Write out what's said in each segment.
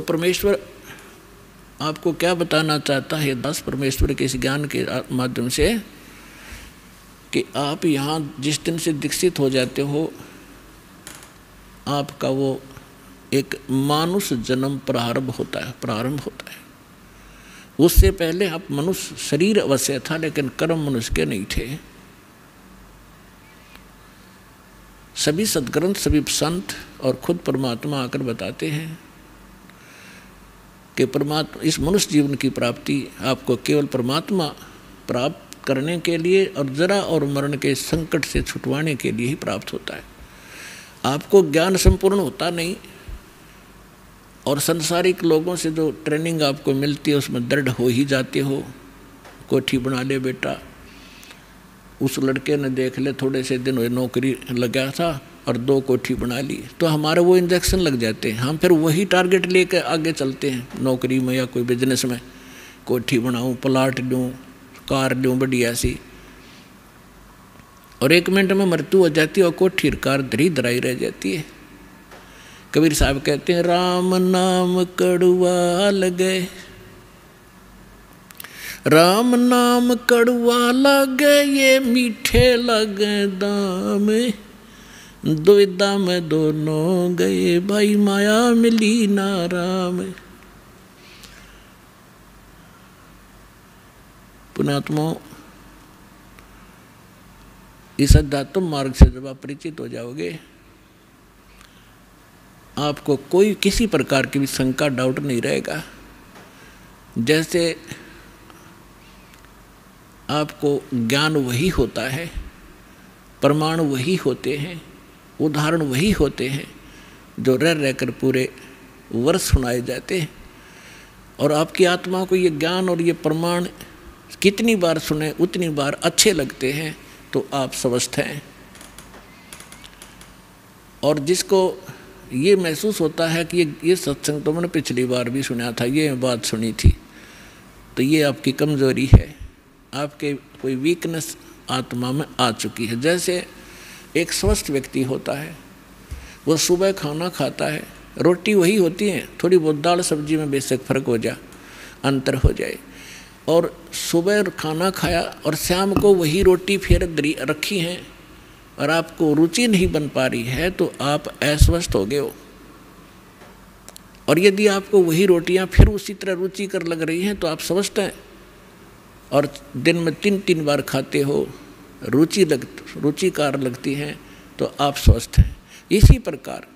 तो परमेश्वर आपको क्या बताना चाहता है दास परमेश्वर के इस ज्ञान के माध्यम से कि आप यहाँ जिस दिन से दीक्षित हो जाते हो, आपका वो एक मानुष जन्म प्रारंभ होता है। उससे पहले आप मनुष्य शरीर अवश्य था, लेकिन कर्म मनुष्य के नहीं थे। सभी सद्ग्रंथ, सभी संत और खुद परमात्मा आकर बताते हैं कि परमात्मा इस मनुष्य जीवन की प्राप्ति आपको केवल परमात्मा प्राप्त करने के लिए और जरा और मरण के संकट से छुटवाने के लिए ही प्राप्त होता है। आपको ज्ञान संपूर्ण होता नहीं, और संसारिक लोगों से जो ट्रेनिंग आपको मिलती है उसमें दृढ़ हो ही जाते हो। कोठी बना ले बेटा, उस लड़के ने देख ले थोड़े से दिन हुए नौकरी लगा था और 2 कोठी बना ली, तो हमारे वो इंजेक्शन लग जाते हैं। हम फिर वही टारगेट लेके आगे चलते हैं नौकरी में या कोई बिजनेस में। कोठी बनाऊं, प्लाट लूँ, कार लूँ बढ़िया सी, और 1 मिनट में मृत्यु हो जाती है और कोठी कार धरी धराई रह जाती है। कबीर साहब कहते हैं राम नाम कड़वा लगे, राम नाम कड़वा लगे, ये मीठे लगे दाम, दुविधा में दोनों गए, भाई माया मिली ना राम। पुणात्मा, इस अध्यात्म मार्ग से जब आप परिचित हो जाओगे, आपको कोई किसी प्रकार की भी शंका डाउट नहीं रहेगा। जैसे आपको ज्ञान वही होता है, प्रमाण वही होते हैं, उदाहरण वही होते हैं जो रह रहकर पूरे वर्ष सुनाए जाते हैं। और आपकी आत्मा को ये ज्ञान और ये प्रमाण कितनी बार सुने उतनी बार अच्छे लगते हैं, तो आप स्वस्थ हैं। और जिसको ये महसूस होता है कि ये सत्संग तो मैंने पिछली बार भी सुना था, ये बात सुनी थी, तो ये आपकी कमजोरी है, आपके कोई वीकनेस आत्मा में आ चुकी है। जैसे एक स्वस्थ व्यक्ति होता है, वो सुबह खाना खाता है, रोटी वही होती है, थोड़ी बहुत दाल सब्जी में बेशक फर्क हो जाए, अंतर हो जाए, और सुबह खाना खाया और शाम को वही रोटी फिर रखी है और आपको रुचि नहीं बन पा रही है, तो आप अस्वस्थ हो गए हो। और यदि आपको वही रोटियां फिर उसी तरह रुचिकर लग रही हैं, तो आप स्वस्थ हैं। और दिन में 3-3 बार खाते हो, रुचिकार लगती हैं, तो आप स्वस्थ हैं। इसी प्रकार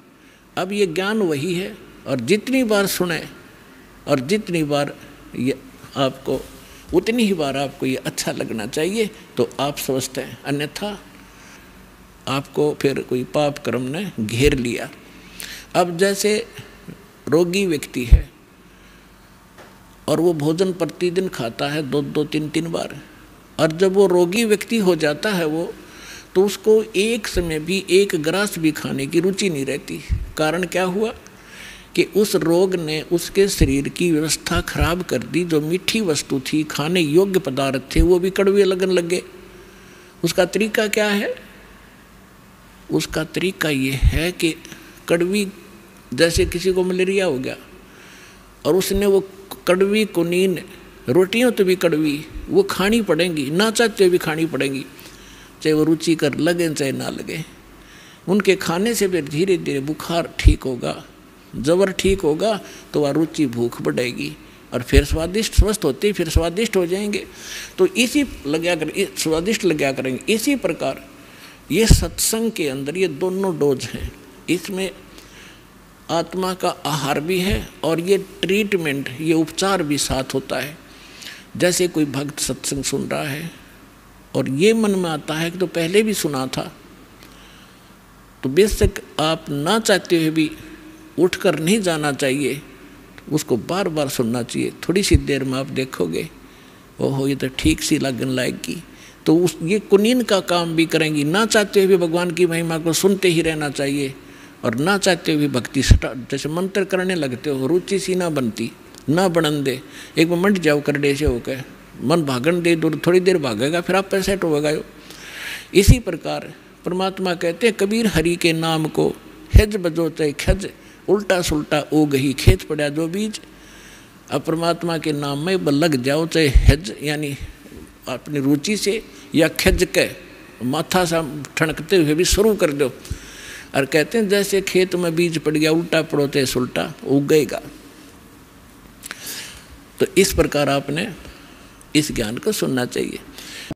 अब ये ज्ञान वही है, और जितनी बार सुने और जितनी बार ये आपको उतनी ही बार आपको ये अच्छा लगना चाहिए, तो आप स्वस्थ हैं। अन्यथा आपको फिर कोई पाप कर्म ने घेर लिया। अब जैसे रोगी व्यक्ति है और वो भोजन प्रतिदिन खाता है 2-2, 3-3 बार, और जब वो रोगी व्यक्ति हो जाता है वो, तो उसको एक समय भी एक ग्रास भी खाने की रुचि नहीं रहती। कारण क्या हुआ कि उस रोग ने उसके शरीर की व्यवस्था खराब कर दी। जो मीठी वस्तु थी, खाने योग्य पदार्थ थे, वो भी कड़वे लगन लगे। उसका तरीका क्या है? उसका तरीका ये है कि कड़वी, जैसे किसी को मलेरिया हो गया और उसने वो कड़वी कुनीन रोटियां तो भी कड़वी वो खानी पड़ेंगी, ना चाहते भी खानी पड़ेंगी, चाहे वो रुचि कर लगे चाहे ना लगे। उनके खाने से फिर धीरे धीरे बुखार ठीक होगा, जबर ठीक होगा, तो वह रुचि भूख बढ़ेगी और फिर स्वादिष्ट स्वस्थ होते फिर स्वादिष्ट हो जाएंगे। तो इसी स्वादिष्ट लगा करेंगे। इसी प्रकार ये सत्संग के अंदर ये दोनों डोज हैं। इसमें आत्मा का आहार भी है और ये ट्रीटमेंट, ये उपचार भी साथ होता है। जैसे कोई भक्त सत्संग सुन रहा है और ये मन में आता है कि तो पहले भी सुना था, तो बेशक आप ना चाहते हुए भी उठकर नहीं जाना चाहिए, उसको बार बार सुनना चाहिए। थोड़ी सी देर में आप देखोगे ओहो ये तो ठीक सी लगन लाएगी, तो उस ये कुनीन का काम भी करेंगी। ना चाहते हुए भगवान की महिमा को सुनते ही रहना चाहिए और ना चाहते हुए भक्ति जैसे मंत्र करने लगते हो, रुचि सी ना बनती, ना बनन दे। एक बार मंड जाओ करडे से होकर मन भागन दे, दूर थोड़ी देर भागेगा फिर आप पैसे होगा। इसी प्रकार परमात्मा कहते हैं कबीर हरि के नाम को हिज बजो चाहे खज, उल्टा सुल्टा उग ही खेत पड़ा जो बीज। अब परमात्मा के नाम में लग जाओ, चाहे हज यानी अपनी रुचि से या खिज के माथा सा ठनकते हुए भी शुरू कर दो। और कहते हैं जैसे खेत में बीज पड़ गया उल्टा पड़ो ते सुल्टा उगेगा। तो इस प्रकार आपने इस ज्ञान को सुनना चाहिए।